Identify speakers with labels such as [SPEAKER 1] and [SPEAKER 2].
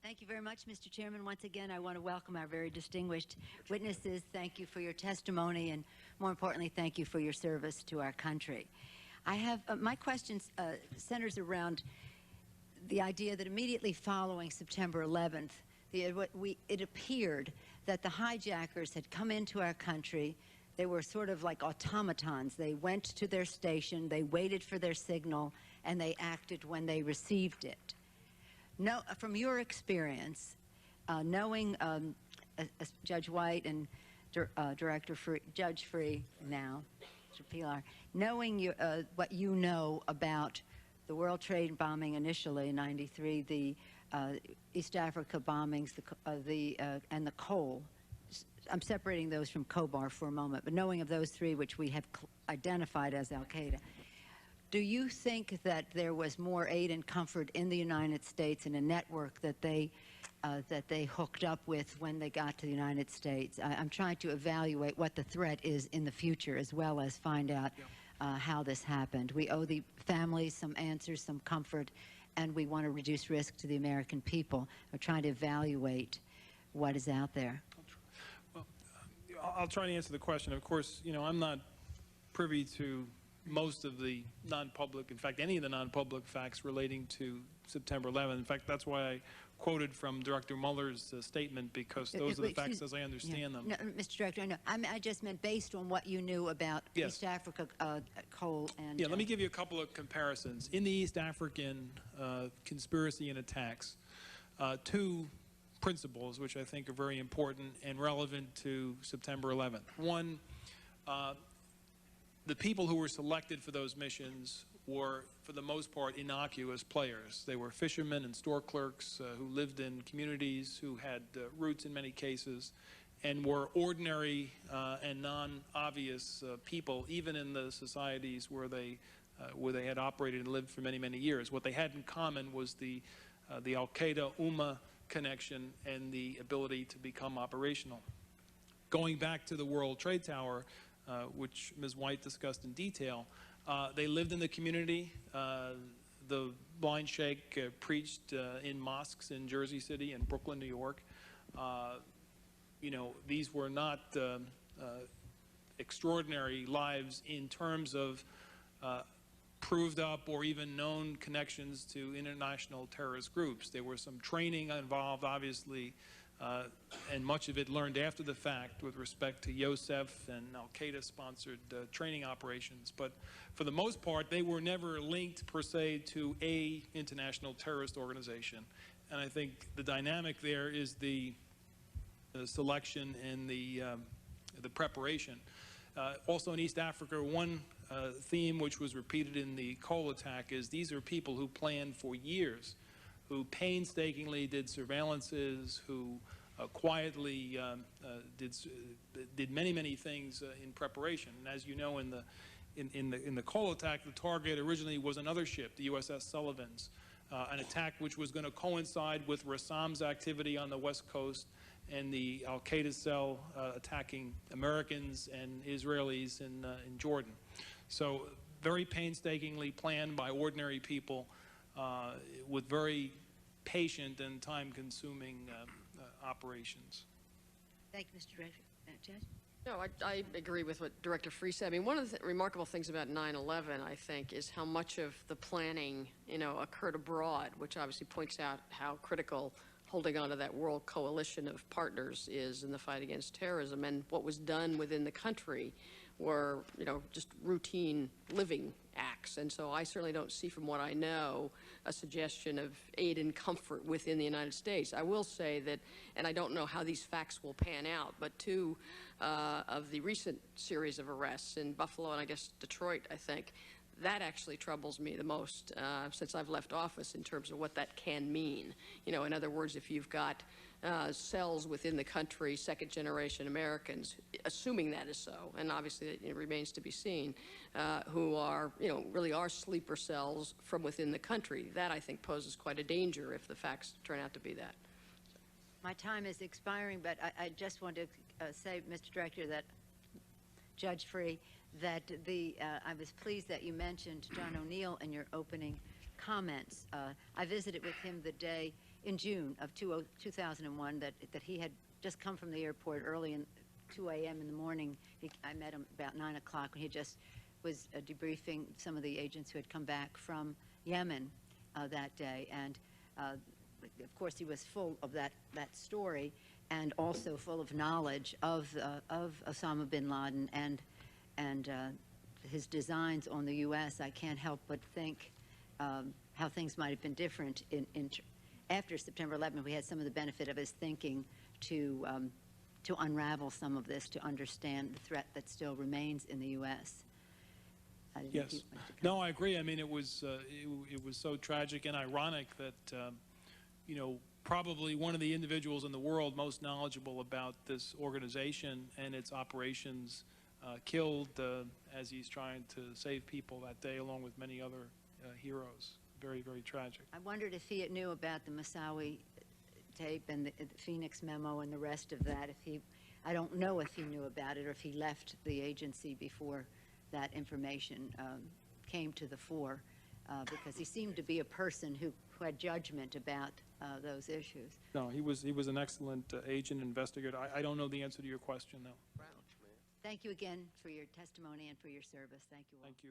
[SPEAKER 1] Thank you very much, Mr. Chairman. Once again, I want to welcome our very distinguished witnesses. Thank you for your testimony, and more importantly, thank you for your service to our country. I have my question centers around the idea that immediately following September 11th, it appeared that the hijackers had come into our country. They were sort of like automatons. They went to their station, they waited for their signal, and they acted when they received it. From your experience, knowing Judge White and Judge Freeh now, Mr. Pilar, knowing what you know about the World Trade bombing initially in '93, the East Africa bombings, and the Cole. I'm separating those from Khobar for a moment, but knowing of those three, which we have identified as Al-Qaeda, do you think that there was more aid and comfort in the United States in a network that they hooked up with when they got to the United States? I'm trying to evaluate what the threat is in the future, as well as find out how this happened. We owe the families some answers, some comfort, and we want to reduce risk to the American people. We're trying to evaluate what is out there.
[SPEAKER 2] Well, I'll try to answer the question. Of course, I'm not privy to most of the non-public, in fact, any of the non-public facts relating to September 11th. In fact, that's why I quoted from Director Mueller's statement, because those are the facts as I understand them.
[SPEAKER 1] No, Mr. Director, no, I just meant based on what you knew about East Africa coal and...
[SPEAKER 2] Yeah, let me give you a couple of comparisons. In the East African conspiracy and attacks, two principles which I think are very important and relevant to September 11th. One, the people who were selected for those missions were, for the most part, innocuous players. They were fishermen and store clerks who lived in communities, who had roots in many cases, and were ordinary and non-obvious people, even in the societies where they had operated and lived for many, many years. What they had in common was the Al-Qaeda-Umma connection and the ability to become operational. Going back to the World Trade Tower, which Ms. White discussed in detail, they lived in the community. The blind sheikh preached in mosques in Jersey City and Brooklyn, New York. These were not extraordinary lives in terms of proved up or even known connections to international terrorist groups. There was some training involved, obviously, and much of it learned after the fact with respect to Yosef and Al-Qaeda-sponsored training operations. But for the most part, they were never linked, per se, to a international terrorist organization. And I think the dynamic there is the selection and the preparation. Also in East Africa, one theme which was repeated in the Cole attack is these are people who planned for years, who painstakingly did surveillances, who quietly did many things in preparation. And as you know, in the Cole attack, the target originally was another ship, the USS Sullivan's, an attack which was going to coincide with Rassam's activity on the West Coast and the Al-Qaeda cell attacking Americans and Israelis in Jordan. So very painstakingly planned by ordinary people, with very patient and time-consuming operations.
[SPEAKER 1] Thank you, Mr. Director. Judge?
[SPEAKER 3] No, I agree with what Director Freeh said. I mean, one of the remarkable things about 9/11, I think, is how much of the planning, occurred abroad, which obviously points out how critical holding on to that world coalition of partners is in the fight against terrorism. And what was done within the country were, just routine living acts. And so I certainly don't see, from what I know, a suggestion of aid and comfort within the United States. I will say that, and I don't know how these facts will pan out, but two of the recent series of arrests in Buffalo and I guess Detroit, I think, that actually troubles me the most since I've left office in terms of what that can mean. In other words, if you've got cells within the country, second-generation Americans, assuming that is so, and obviously it remains to be seen, who are, really are sleeper cells from within the country, that I think poses quite a danger if the facts turn out to be that.
[SPEAKER 1] My time is expiring, but I just want to say, Mr. Director, that Judge Freeh, that I was pleased that you mentioned John O'Neill in your opening comments. I visited with him the day in June of 2001 that he had just come from the airport early in 2 a.m. in the morning. I met him about 9 o'clock when he just was debriefing some of the agents who had come back from Yemen that day. And of course, he was full of that story, and also full of knowledge of Osama bin Laden and his designs on the U.S. I can't help but think how things might have been different after September 11th. We had some of the benefit of his thinking to unravel some of this, to understand the threat that still remains in the U.S.
[SPEAKER 2] Yes. No, I agree. I mean, it was so tragic and ironic that, you know, probably one of the individuals in the world most knowledgeable about this organization and its operations killed as he's trying to save people that day, along with many other heroes. Very, very tragic.
[SPEAKER 1] I wondered if he knew about the Moussaoui tape and the Phoenix memo and the rest of that. I don't know if he knew about it or if he left the agency before that information came to the fore, because he seemed to be a person who had judgment about those issues.
[SPEAKER 2] No, he was an excellent agent, investigator. I don't know the answer to your question, though.
[SPEAKER 1] Thank you again for your testimony and for your service. Thank you all.
[SPEAKER 2] Thank you.